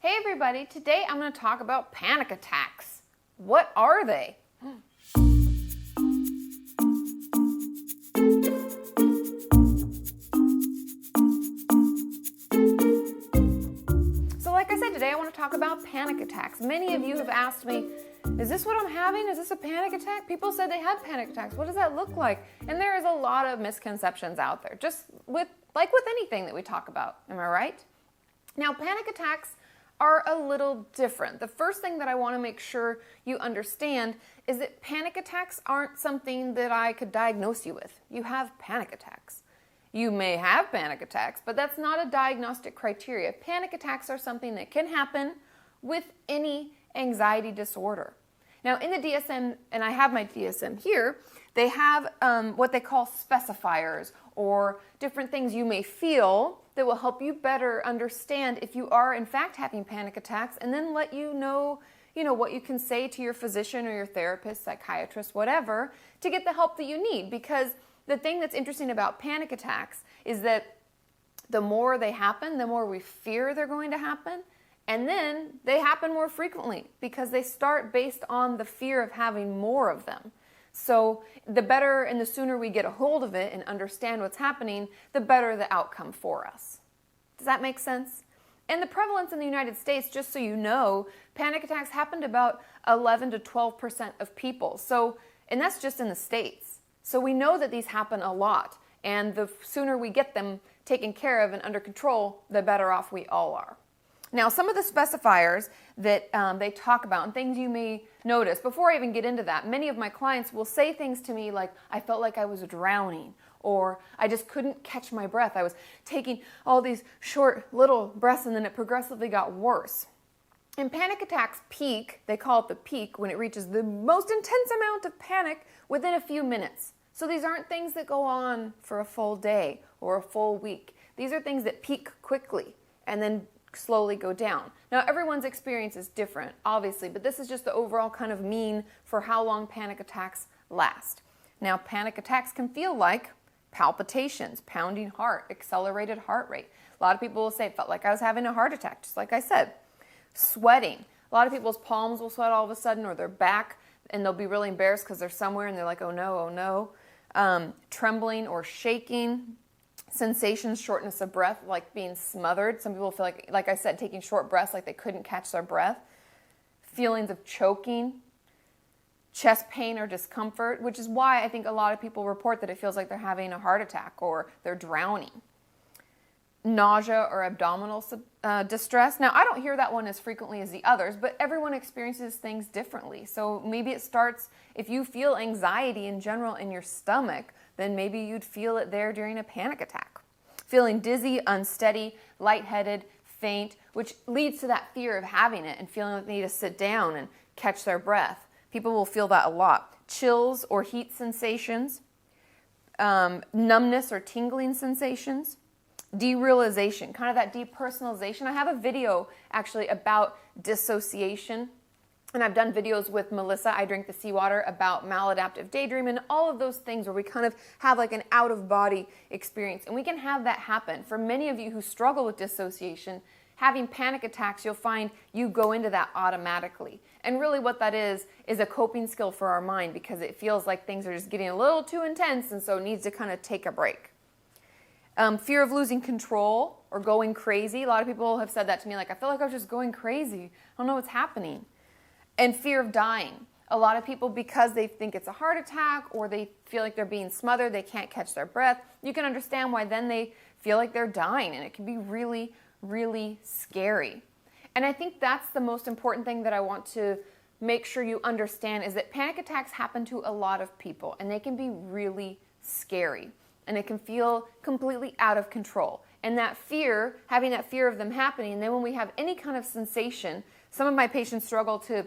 Hey everybody, today I'm going to talk about panic attacks. What are they? So like I said, today I want to talk about panic attacks. Many of you have asked me, is this what I'm having? Is this a panic attack? People said they had panic attacks. What does that look like? And there is a lot of misconceptions out there, just with anything that we talk about. Am I right? Now, panic attacks are a little different. The first thing that I want to make sure you understand is that panic attacks aren't something that I could diagnose you with. You have panic attacks. You may have panic attacks, but that's not a diagnostic criteria. Panic attacks are something that can happen with any anxiety disorder. Now, in the DSM, and I have my DSM here, they have what they call specifiers or different things you may feel that will help you better understand if you are in fact having panic attacks, and then let you know what you can say to your physician or your therapist, psychiatrist, whatever, to get the help that you need. Because the thing that's interesting about panic attacks is that the more they happen, the more we fear they're going to happen, and then they happen more frequently because they start based on the fear of having more of them. So the better and the sooner we get a hold of it and understand what's happening, the better the outcome for us. Does that make sense? And the prevalence in the United States, just so you know, panic attacks happen to about 11 to 12% of people. And that's just in the States. So we know that these happen a lot. And the sooner we get them taken care of and under control, the better off we all are. Now, some of the specifiers that they talk about and things you may notice, before I even get into that, many of my clients will say things to me like, I felt like I was drowning, or I just couldn't catch my breath. I was taking all these short little breaths and then it progressively got worse. And panic attacks peak, they call it the peak, when it reaches the most intense amount of panic within a few minutes. So these aren't things that go on for a full day or a full week. These are things that peak quickly and then slowly go down. Now, everyone's experience is different, obviously, but this is just the overall kind of mean for how long panic attacks last. Now, panic attacks can feel like palpitations, pounding heart, accelerated heart rate. A lot of people will say, it felt like I was having a heart attack, just like I said. Sweating. A lot of people's palms will sweat all of a sudden, or their back, and they'll be really embarrassed because they're somewhere and they're like, oh no, oh no. Trembling or shaking. Sensations, shortness of breath, like being smothered. Some people feel like I said, taking short breaths, like they couldn't catch their breath. Feelings of choking, chest pain or discomfort, which is why I think a lot of people report that it feels like they're having a heart attack or they're drowning. Nausea or abdominal distress. Now, I don't hear that one as frequently as the others, but everyone experiences things differently. So maybe it starts, if you feel anxiety in general in your stomach, then maybe you'd feel it there during a panic attack. Feeling dizzy, unsteady, lightheaded, faint, which leads to that fear of having it and feeling like they need to sit down and catch their breath. People will feel that a lot. Chills or heat sensations, numbness or tingling sensations, derealization, kind of that depersonalization. I have a video actually about dissociation. And I've done videos with Melissa, I Drink the Seawater, about maladaptive daydream and all of those things where we kind of have like an out-of-body experience. And we can have that happen. For many of you who struggle with dissociation, having panic attacks, you'll find you go into that automatically. And really what that is a coping skill for our mind, because it feels like things are just getting a little too intense, and so it needs to kind of take a break. Fear of losing control or going crazy. A lot of people have said that to me, like, I feel like I was just going crazy. I don't know what's happening. And fear of dying. A lot of people, because they think it's a heart attack or they feel like they're being smothered, they can't catch their breath, you can understand why then they feel like they're dying, and it can be really, really scary. And I think that's the most important thing that I want to make sure you understand, is that panic attacks happen to a lot of people, and they can be really scary, and it can feel completely out of control. And that fear, having that fear of them happening, and then when we have any kind of sensation, some of my patients struggle to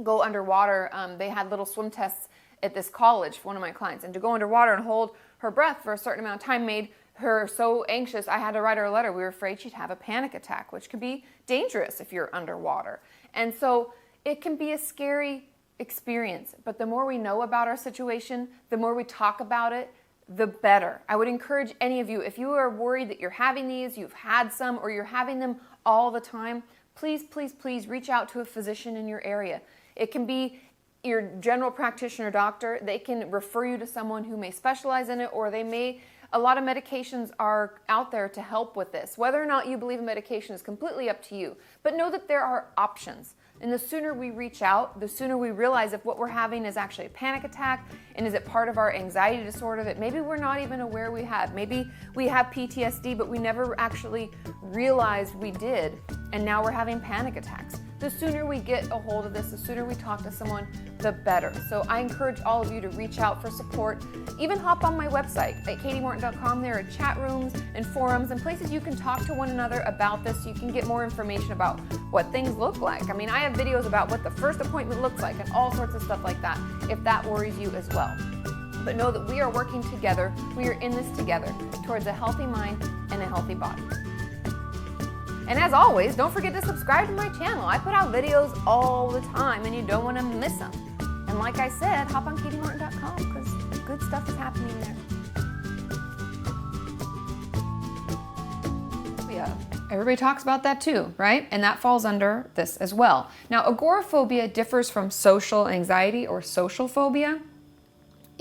go underwater. They had little swim tests at this college for one of my clients, and to go underwater and hold her breath for a certain amount of time made her so anxious I had to write her a letter. We were afraid she'd have a panic attack, which can be dangerous if you're underwater. And so it can be a scary experience, but the more we know about our situation, the more we talk about it, the better. I would encourage any of you, if you are worried that you're having these, you've had some, or you're having them all the time, please, please, please reach out to a physician in your area. It can be your general practitioner doctor. They can refer you to someone who may specialize in it, or a lot of medications are out there to help with this. Whether or not you believe a medication is completely up to you, but know that there are options. And the sooner we reach out, the sooner we realize if what we're having is actually a panic attack, and is it part of our anxiety disorder that maybe we're not even aware we have. Maybe we have PTSD, but we never actually realized we did, and now we're having panic attacks. The sooner we get a hold of this, the sooner we talk to someone, the better. So I encourage all of you to reach out for support. Even hop on my website at katiemorton.com. There are chat rooms and forums and places you can talk to one another about this, so you can get more information about what things look like. I mean, I have videos about what the first appointment looks like and all sorts of stuff like that, if that worries you as well. But know that we are working together. We are in this together towards a healthy mind and a healthy body. And as always, don't forget to subscribe to my channel. I put out videos all the time and you don't want to miss them. And like I said, hop on katiemorton.com because good stuff is happening there. Everybody talks about that too, right? And that falls under this as well. Now, agoraphobia differs from social anxiety or social phobia.